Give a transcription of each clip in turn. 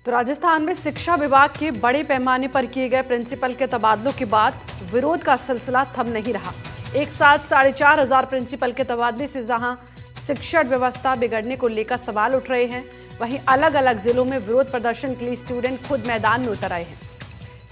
तो राजस्थान में शिक्षा विभाग के बड़े पैमाने पर किए गए प्रिंसिपल के तबादलों के बाद विरोध का सिलसिला थम नहीं रहा। एक साथ 4,500 प्रिंसिपल के तबादले से जहां शिक्षण व्यवस्था बिगड़ने को लेकर सवाल उठ रहे हैं, वहीं अलग अलग जिलों में विरोध प्रदर्शन के लिए स्टूडेंट खुद मैदान में उतर आए हैं।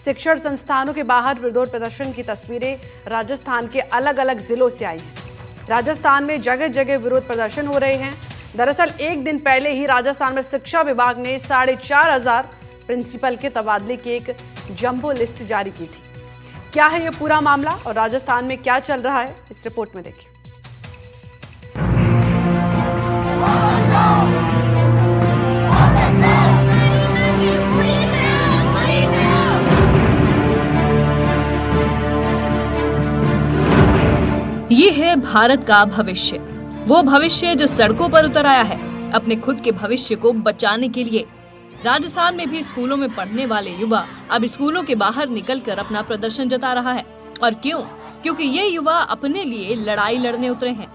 शिक्षण संस्थानों के बाहर विरोध प्रदर्शन की तस्वीरें राजस्थान के अलग अलग जिलों से आई हैं। राजस्थान में जगह जगह विरोध प्रदर्शन हो रहे हैं। दरअसल एक दिन पहले ही राजस्थान में शिक्षा विभाग ने 4,500 प्रिंसिपल के तबादले की एक जंबो लिस्ट जारी की थी। क्या है ये पूरा मामला और राजस्थान में क्या चल रहा है, इस रिपोर्ट में देखिए। ये है भारत का भविष्य, वो भविष्य जो सड़कों पर उतर आया है अपने खुद के भविष्य को बचाने के लिए। राजस्थान में भी स्कूलों में पढ़ने वाले युवा अब स्कूलों के बाहर निकलकर अपना प्रदर्शन जता रहा है। और क्यों? क्योंकि ये युवा अपने लिए लड़ाई लड़ने उतरे हैं।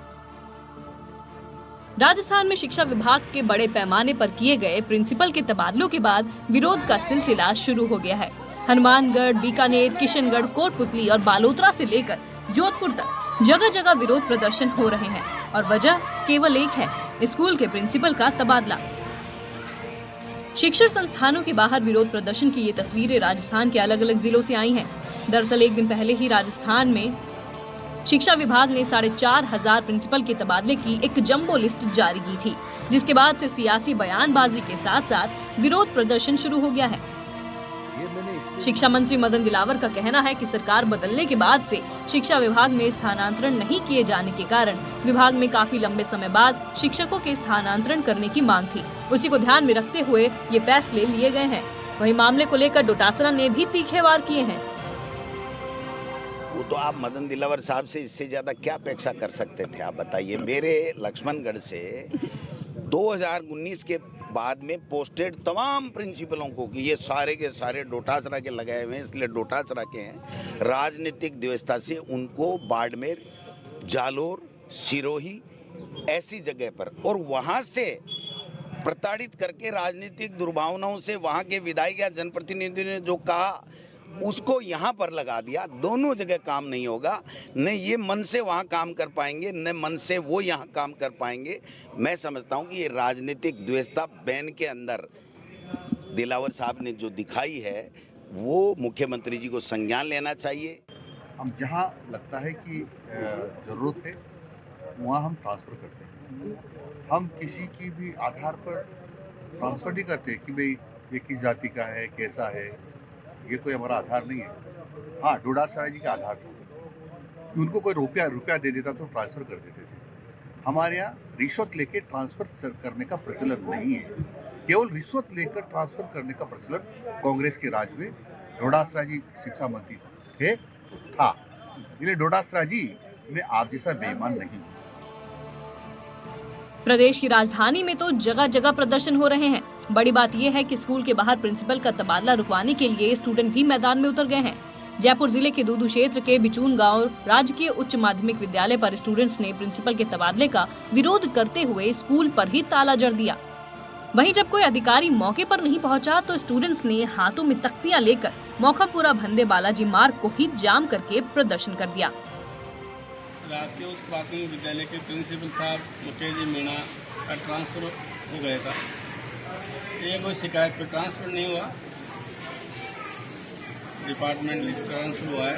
राजस्थान में शिक्षा विभाग के बड़े पैमाने पर किए गए प्रिंसिपल के तबादलों के बाद विरोध का सिलसिला शुरू हो गया है। हनुमानगढ़, बीकानेर, किशनगढ़, कोटपुतली और बालोतरा से लेकर जोधपुर तक जगह जगह विरोध प्रदर्शन हो रहे हैं और वजह केवल एक है, स्कूल के प्रिंसिपल का तबादला। शिक्षण संस्थानों के बाहर विरोध प्रदर्शन की ये तस्वीरें राजस्थान के अलग अलग जिलों से आई हैं। दरअसल एक दिन पहले ही राजस्थान में शिक्षा विभाग ने 4,500 प्रिंसिपल के तबादले की एक जंबो लिस्ट जारी की थी, जिसके बाद से सियासी बयानबाजी के साथ साथ विरोध प्रदर्शन शुरू हो गया है। शिक्षा मंत्री मदन दिलावर का कहना है कि सरकार बदलने के बाद से शिक्षा विभाग में स्थानांतरण नहीं किए जाने के कारण विभाग में काफी लंबे समय बाद शिक्षकों के स्थानांतरण करने की मांग थी। उसी को ध्यान में रखते हुए ये फैसले लिए गए हैं। वहीं मामले को लेकर डोटासरा ने भी तीखे वार किए हैं। वो तो आप मदन दिलावर साहब से इससे ज्यादा क्या अपेक्षा कर सकते थे, आप बताइए। मेरे लक्ष्मणगढ़ से 2019 के बाद में पोस्टेड तमाम प्रिंसिपलों को कि ये सारे के सारे डोटासरा के लगाए हुए हैं, इसलिए डोटासरा के हैं। राजनीतिक व्यवस्था से उनको बाड़मेर, जालोर, सिरोही ऐसी जगह पर और वहाँ से प्रताड़ित करके राजनीतिक दुर्भावनाओं से वहाँ के विधायक या जनप्रतिनिधियों ने जो कहा उसको यहाँ पर लगा दिया। दोनों जगह काम नहीं होगा, न ये मन से वहाँ काम कर पाएंगे न मन से वो यहाँ काम कर पाएंगे। मैं समझता हूँ कि ये राजनीतिक द्वेषता बैन के अंदर दिलावर साहब ने जो दिखाई है वो मुख्यमंत्री जी को संज्ञान लेना चाहिए। हम जहाँ लगता है कि ज़रूरत है वहाँ हम ट्रांसफ़र करते हैं। हम किसी की भी आधार पर ट्रांसफ़र नहीं करते कि भाई ये किस जाति का है, कैसा है, ये कोई हमारा आधार नहीं है। हाँ, डोटासरा जी का आधार था, उनको कोई रुपया दे देता तो ट्रांसफ़र कर देते थे। हमारे यहाँ रिश्वत लेके ट्रांसफ़र करने का प्रचलन नहीं है। केवल रिश्वत लेकर ट्रांसफ़र करने का प्रचलन कांग्रेस के राज में डोटासरा जी शिक्षा मंत्री था। इसलिए डोटासरा जी में आप जैसा बेईमान नहीं। प्रदेश की राजधानी में तो जगह जगह प्रदर्शन हो रहे हैं। बड़ी बात यह है कि स्कूल के बाहर प्रिंसिपल का तबादला रुकवाने के लिए स्टूडेंट भी मैदान में उतर गए हैं। जयपुर जिले के दूदू क्षेत्र के बिचून गांव राजकीय उच्च माध्यमिक विद्यालय पर स्टूडेंट्स ने प्रिंसिपल के तबादले का विरोध करते हुए स्कूल पर ही ताला जड़ दिया। वहीं जब कोई अधिकारी मौके पर नहीं पहुंचा तो स्टूडेंट्स ने हाथों में तख्तियां लेकर मौकापुरा भंदे बालाजी मार्ग को ही जाम करके प्रदर्शन कर दिया। राजकीय उच्च प्राथमिक विद्यालय के प्रिंसिपल साहब मुकेश जी मीणा का ट्रांसफर हो गया था। ये कोई शिकायत पर ट्रांसफर नहीं हुआ, डिपार्टमेंट ट्रांसफर हुआ है।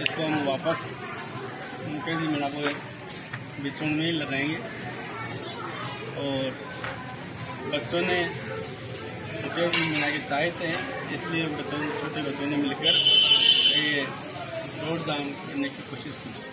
इसको हम वापस मुकेश जी मीणा को बिचौन में ही लगाएंगे और बच्चों ने मुकेश जी मीणा के चाहते हैं, इसलिए छोटे बच्चों ने मिलकर ये रोड जाम करने की कोशिश की।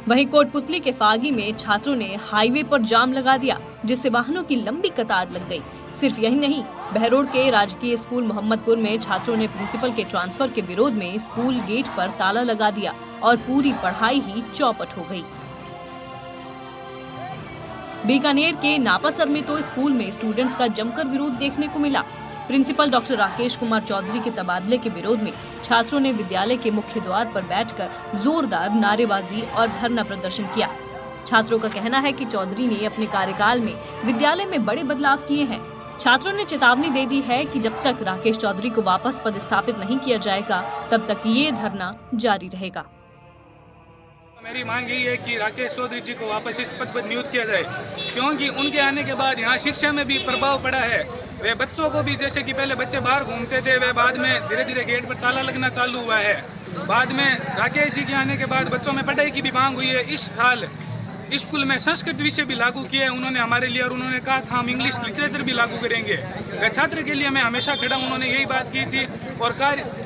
वहीं कोटपुतली के फागी में छात्रों ने हाईवे पर जाम लगा दिया, जिससे वाहनों की लंबी कतार लग गई। सिर्फ यही नहीं, बहरोड के राजकीय स्कूल मोहम्मदपुर में छात्रों ने प्रिंसिपल के ट्रांसफर के विरोध में स्कूल गेट पर ताला लगा दिया और पूरी पढ़ाई ही चौपट हो गई। बीकानेर के नापासर में तो स्कूल में स्टूडेंट्स का जमकर विरोध देखने को मिला। प्रिंसिपल डॉक्टर राकेश कुमार चौधरी के तबादले के विरोध में छात्रों ने विद्यालय के मुख्य द्वार पर बैठकर जोरदार नारेबाजी और धरना प्रदर्शन किया। छात्रों का कहना है कि चौधरी ने अपने कार्यकाल में विद्यालय में बड़े बदलाव किए हैं। छात्रों ने चेतावनी दे दी है कि जब तक राकेश चौधरी को वापस पदस्थापित नहीं किया जाएगा तब तक ये धरना जारी रहेगा। मेरी मांग यही है कि राकेश चौधरी जी को वापस इस पद पर नियुक्त किया जाए, क्योंकि उनके आने के बाद यहाँ शिक्षा में भी प्रभाव पड़ा है। वे बच्चों को भी, जैसे कि पहले बच्चे बाहर घूमते थे, वे बाद में धीरे धीरे गेट पर ताला लगना चालू हुआ है। बाद में राकेश जी के आने के बाद बच्चों में पढ़ाई की भी मांग हुई है। इस साल स्कूल में संस्कृत विषय भी लागू किया है उन्होंने हमारे लिए, और उन्होंने कहा था हम इंग्लिश लिटरेचर भी लागू करेंगे। वे छात्र के लिए मैं हमेशा खड़ा हूं, उन्होंने यही बात की थी। और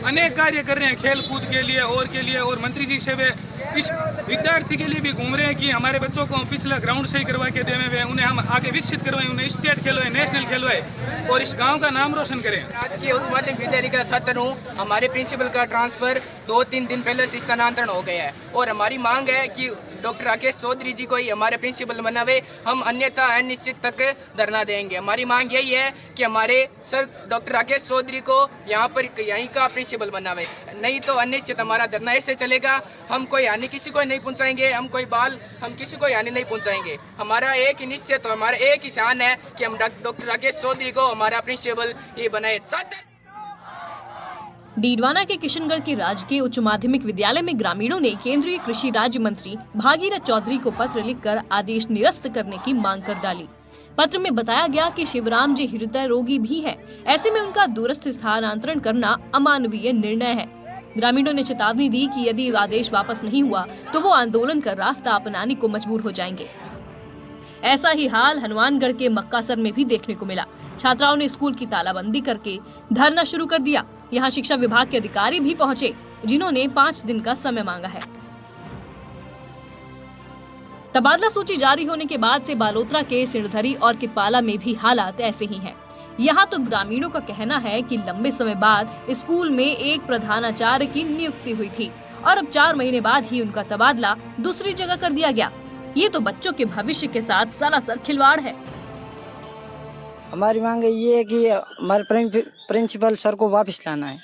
अनेक कार्य कर रहे हैं खेल कूद के लिए और मंत्री जी से वे इस विद्यार्थी के लिए भी घूम रहे हैं कि हमारे बच्चों को पिछला ग्राउंड सही करवा के देवे हुए, उन्हें हम आगे विकसित करवाएं, उन्हें स्टेट खेलवाएं, नेशनल खेलवाएं और इस गांव का नाम रोशन करें। राजकीय उच्च माध्यमिक विद्यालय का छात्र हूँ। हमारे प्रिंसिपल का ट्रांसफर 2-3 दिन पहले से स्थानांतरण हो गया है और हमारी मांग है कि डॉक्टर राकेश चौधरी जी को ही हमारे प्रिंसिपल बनावे, हम अन्यथा अनिश्चित तक धरना देंगे। हमारी मांग यही है कि हमारे सर डॉक्टर राकेश चौधरी को यहाँ पर यहीं का प्रिंसिपल बनावे, नहीं तो अनिश्चित हमारा धरना ऐसे चलेगा। हम कोई हानि किसी को नहीं पहुँचाएंगे, हम किसी को हानि नहीं पहुँचाएंगे। हमारा एक ही निश्चित, हमारा एक ही शान है कि हम डॉक्टर राकेश चौधरी को हमारा प्रिंसिपल ही बनाए। डीडवाना के किशनगढ़ के राजकीय उच्च माध्यमिक विद्यालय में ग्रामीणों ने केंद्रीय कृषि राज्य मंत्री भागीरथ चौधरी को पत्र लिखकर आदेश निरस्त करने की मांग कर डाली। पत्र में बताया गया कि शिवराम जी हृदय रोगी भी हैं, ऐसे में उनका दूरस्थ स्थानांतरण करना अमानवीय निर्णय है। ग्रामीणों ने चेतावनी दी कि यदि आदेश वापस नहीं हुआ तो वो आंदोलन कर रास्ता अपनाने को मजबूर हो जाएंगे। ऐसा ही हाल हनुमानगढ़ के मक्कासर में भी देखने को मिला। छात्राओं ने स्कूल की तालाबंदी करके धरना शुरू कर दिया। यहाँ शिक्षा विभाग के अधिकारी भी पहुंचे, जिन्होंने 5 दिन का समय मांगा है। तबादला सूची जारी होने के बाद से बालोतरा के सिरधरी और कितपाला में भी हालात ऐसे ही हैं। यहाँ तो ग्रामीणों का कहना है कि लंबे समय बाद स्कूल में एक प्रधानाचार्य की नियुक्ति हुई थी और अब 4 महीने बाद ही उनका तबादला दूसरी जगह कर दिया गया। ये तो बच्चों के भविष्य के साथ सरासर खिलवाड़ है। हमारी मांग ये है कि हमारे प्रिंसिपल सर को वापस लाना है।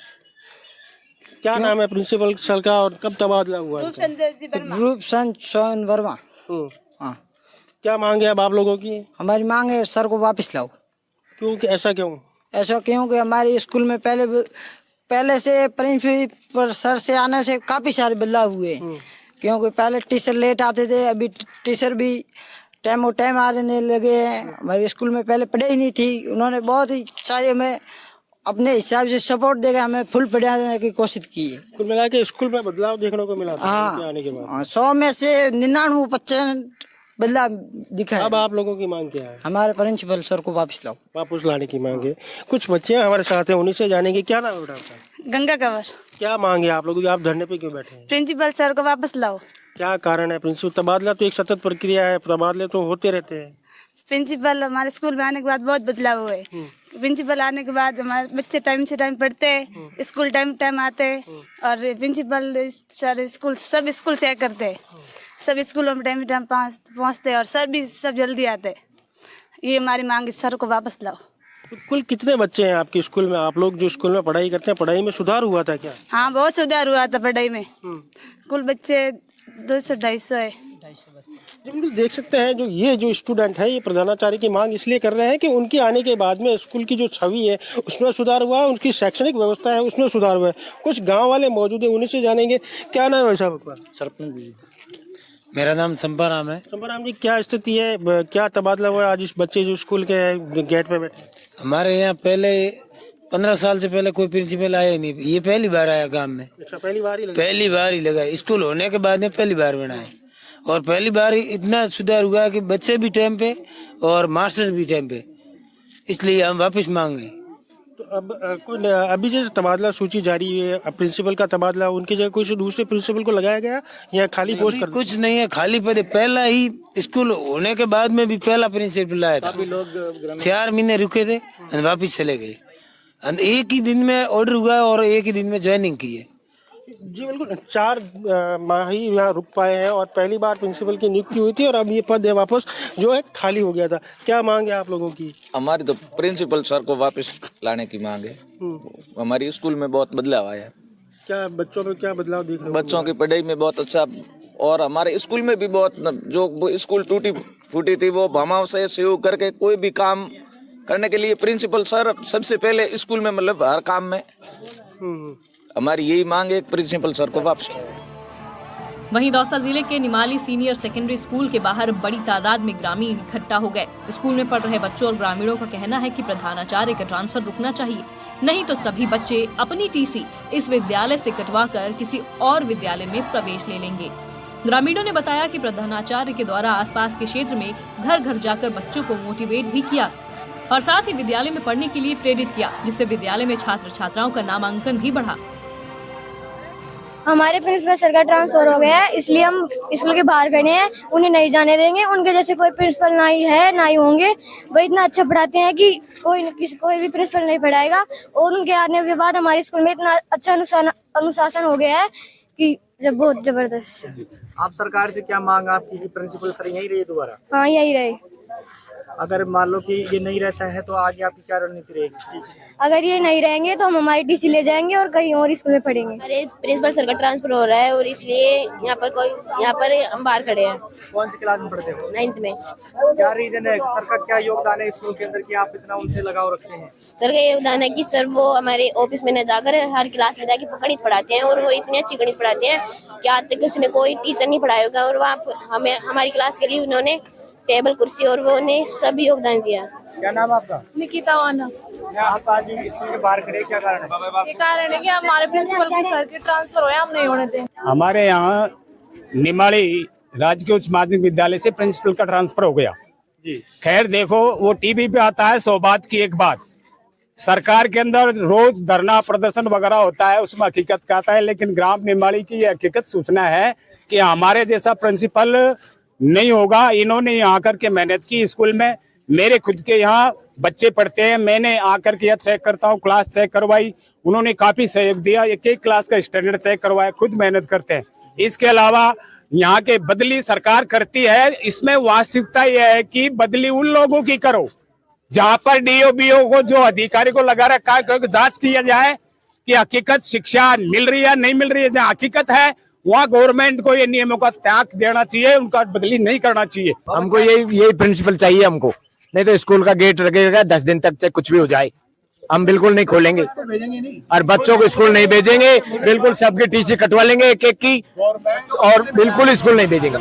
क्या नाम है प्रिंसिपल सर का और कब तबादला हुआ? रूपचंद सोन वर्मा। हाँ। क्या मांग है अब आप लोगों की? हमारी मांग है सर को वापस लाओ। क्यों? ऐसा क्यों? ऐसा क्यों कि हमारे स्कूल में पहले से प्रिंसिपल सर से आने से काफी सारे बदलाव हुए। क्योंकि पहले टीचर लेट आते थे, अभी टीचर भी टाइम आने लगे हैं। हमारे स्कूल में पहले पढ़ाई नहीं थी, उन्होंने बहुत ही सारे हमें अपने हिसाब से सपोर्ट देकर हमें फुल पढ़ाने की कोशिश की है। कुल मिला के स्कूल में बदलाव देखने को मिला आने के बाद। 100 में से 99% बदलाव दिखा है। अब आप लोगों की मांग क्या है? हमारे प्रिंसिपल सर को वापस लाओ। वापस लाने की मांग है। कुछ बच्चे हमारे साथ हैं, उन्हीं से जानेंगे। क्या नाम है बेटा? गंगा कंवर। क्या मांग है आप लोगों की? आप धरने पे क्यों बैठे हैं? प्रिंसिपल सर को वापस लाओ। क्या कारण है? प्रिंसिपल तबादला तो एक सतत प्रक्रिया है, तबादले तो होते रहते हैं। प्रिंसिपल हमारे स्कूल में आने के बाद बहुत बदलाव हुए। प्रिंसिपल आने के बाद हमारे बच्चे टाइम से टाइम पढ़ते हैं, स्कूल टाइम आते हैं और प्रिंसिपल सर सब स्कूल से करते हैं, सब स्कूलों में टाइम पहुँचते और सर भी सब जल्दी आते। ये हमारी मांग है, सर को वापस लाओ। कुल कितने बच्चे हैं आपके स्कूल में? आप लोग जो स्कूल में पढ़ाई करते हैं, पढ़ाई में सुधार हुआ था क्या? हाँ, बहुत सुधार हुआ था पढ़ाई में। कुल बच्चे 200-250 है। हम देख सकते हैं जो स्टूडेंट है, ये प्रधानाचार्य की मांग इसलिए कर रहे हैं कि उनके आने के बाद में स्कूल की जो छवि है उसमें सुधार हुआ है, उनकी शैक्षणिक व्यवस्था है उसमें सुधार हुआ है। कुछ गांव वाले मौजूद है, उन्हीं से जानेंगे। क्या नाम है साहब? सरपंच जी। मेरा नाम संपाराम है। संपाराम जी, क्या स्थिति है? क्या तबादला हुआ आज इस बच्चे जो स्कूल के गेट पे बैठे? हमारे यहाँ पहले 15 साल से पहले कोई प्रिंसिपल आया ही नहीं, ये पहली बार आया गांव में। अच्छा, पहली बार ही लगा। स्कूल होने के बाद में पहली बार बनाए और पहली बार इतना सुधार हुआ कि बच्चे भी टाइम पे और मास्टर भी टाइम पे, इसलिए हम वापस मांगे। तो अब अभी जैसे तबादला सूची जारी है, प्रिंसिपल का तबादला, उनकी जगह कोई दूसरे प्रिंसिपल को लगाया गया या खाली पोस्ट कर? कुछ नहीं है, खाली पद। पहला ही स्कूल होने के बाद में भी पहला प्रिंसिपल आया था। 4 महीने रुके थे और वापिस चले गए। एक ही दिन में ऑर्डर हुआ और एक ही दिन में ज्वाइनिंग की है। जी बिल्कुल, 4 माह ही यहाँ रुक पाए हैं और पहली बार प्रिंसिपल की नियुक्ति हुई थी और अब ये पद है वापस जो है खाली हो गया था। क्या मांग है आप लोगों की? हमारी तो प्रिंसिपल सर को वापस लाने की मांग है। हमारी स्कूल में बहुत बदलाव आया है। क्या बच्चों में क्या बदलाव देख रहे हो? बच्चों की पढ़ाई में बहुत अच्छा, और हमारे स्कूल में भी बहुत, जो स्कूल टूटी फूटी थी वो भमाव से सहयोग करके कोई भी काम करने के लिए प्रिंसिपल सर सबसे पहले स्कूल में मतलब हर काम में हमारी यही मांग है, प्रिंसिपल सर को वापस। वहीं दौसा जिले के निमाली सीनियर सेकेंडरी स्कूल के बाहर बड़ी तादाद में ग्रामीण इकट्ठा हो गए। स्कूल में पढ़ रहे बच्चों और ग्रामीणों का कहना है कि प्रधानाचार्य का ट्रांसफर रुकना चाहिए, नहीं तो सभी बच्चे अपनी टीसी इस विद्यालय से कटवाकर किसी और विद्यालय में प्रवेश ले लेंगे। ग्रामीणों ने बताया कि प्रधानाचार्य के द्वारा आसपास के क्षेत्र में घर घर जाकर बच्चों को मोटिवेट भी किया और साथ ही विद्यालय में पढ़ने के लिए प्रेरित किया, जिससे विद्यालय में छात्र छात्राओं का नामांकन भी बढ़ा। हमारे प्रिंसिपल सर का ट्रांसफर हो गया है, इसलिए हम स्कूल के बाहर खड़े हैं, उन्हें नहीं जाने देंगे। उनके जैसे कोई प्रिंसिपल ना ही है ना ही होंगे। वो इतना अच्छा पढ़ाते हैं कि कोई भी प्रिंसिपल नहीं पढ़ाएगा। और उनके आने के बाद हमारे स्कूल में इतना अच्छा अनुशासन हो गया है कि बहुत जबरदस्त। आप सरकार से क्या मांग आपकी कि प्रिंसिपल सर यही रहे दोबारा? हाँ, यही रहे। अगर मान लो कि ये नहीं रहता है तो आगे आपकी क्या रणनीति रहेगी? अगर ये नहीं रहेंगे तो हम हमारी टीसी ले जाएंगे और कहीं और स्कूल में पढ़ेंगे। अरे प्रिंसिपल सर का ट्रांसफर हो रहा है और इसलिए यहाँ पर हम बाहर खड़े हैं। कौन सी क्लास में पढ़ते हो? 9th में। क्या रीजन है, सर का क्या योगदान है स्कूल के अंदर कि आप इतना उनसे लगाव रखते हैं? सर का योगदान है कि सर वो हमारे ऑफिस में न जाकर हर क्लास में जाके गणित पढ़ाते हैं और वो इतनी अच्छी गणित पढ़ाते हैं कि आज तक उसने कोई टीचर नहीं पढ़ाया होगा। और वहाँ हमें हमारी क्लास के लिए उन्होंने टेबल कुर्सी और वो ने सभी योगदान दिया। क्या नाम आपका? निकिता वाना। आप आज स्कूल के बाहर खड़े, क्या कारण है? ये कारण है कि हमारे प्रिंसिपल के सर के ट्रांसफर हुए, हम नहीं होने दें। हमारे यहाँ निमाड़ी राजकीय उच्च माध्यमिक विद्यालय से प्रिंसिपल का ट्रांसफर हो गया जी। खैर देखो, वो टीवी पे आता है 100 बात की एक बात। सरकार के अंदर रोज धरना प्रदर्शन वगैरह होता है, उसमें हकीकत का आता है, लेकिन ग्राम निमाड़ी की ये हकीकत सूचना है कि हमारे जैसा प्रिंसिपल नहीं होगा। इन्होंने यहाँ आकर के मेहनत की स्कूल में। मेरे खुद के यहाँ बच्चे पढ़ते हैं, मैंने आकर के चेक करता हूँ, क्लास चेक करवाई, उन्होंने काफी सहयोग दिया, एक क्लास का स्टैंडर्ड चेक करवाया, खुद मेहनत करते हैं। इसके अलावा यहाँ के बदली सरकार करती है, इसमें वास्तविकता यह है कि बदली उन लोगों की करो जहाँ पर डीओ बीओ को, जो अधिकारी को लगा रखा है, जांच किया जाए कि हकीकत शिक्षा मिल रही है नहीं मिल रही है। जहाँ हकीकत है वहाँ गवर्नमेंट को ये नियमों का त्याग देना चाहिए, उनका बदली नहीं करना चाहिए। हमको यही प्रिंसिपल चाहिए हमको, नहीं तो स्कूल का गेट लगेगा 10 दिन तक, चाहे कुछ भी हो जाए, हम बिल्कुल नहीं खोलेंगे और बच्चों को स्कूल नहीं भेजेंगे। बिल्कुल सबकी टीसी कटवा लेंगे एक एक की और बिल्कुल स्कूल नहीं भेजेंगे।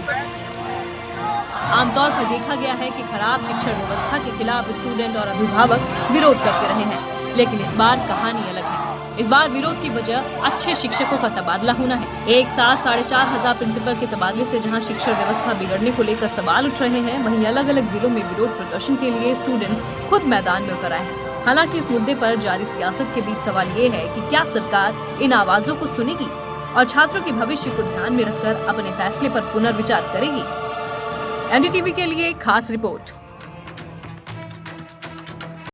आमतौर पर देखा गया है कि खराब शिक्षण व्यवस्था के खिलाफ स्टूडेंट और अभिभावक विरोध करते रहे हैं, लेकिन इस बार कहानी अलग है। इस बार विरोध की वजह अच्छे शिक्षकों का तबादला होना है। एक साथ 4,500 प्रिंसिपल के तबादले से जहां शिक्षण व्यवस्था बिगड़ने को लेकर सवाल उठ रहे हैं, वहीं अलग अलग जिलों में विरोध प्रदर्शन के लिए स्टूडेंट्स खुद मैदान में उतर आए हैं। हालांकि इस मुद्दे पर जारी सियासत के बीच सवाल ये है कि क्या सरकार इन आवाजों को सुनेगी और छात्रों के भविष्य को ध्यान में रखकर अपने फैसले पर पुनर्विचार करेगी। एनडीटीवी के लिए खास रिपोर्ट।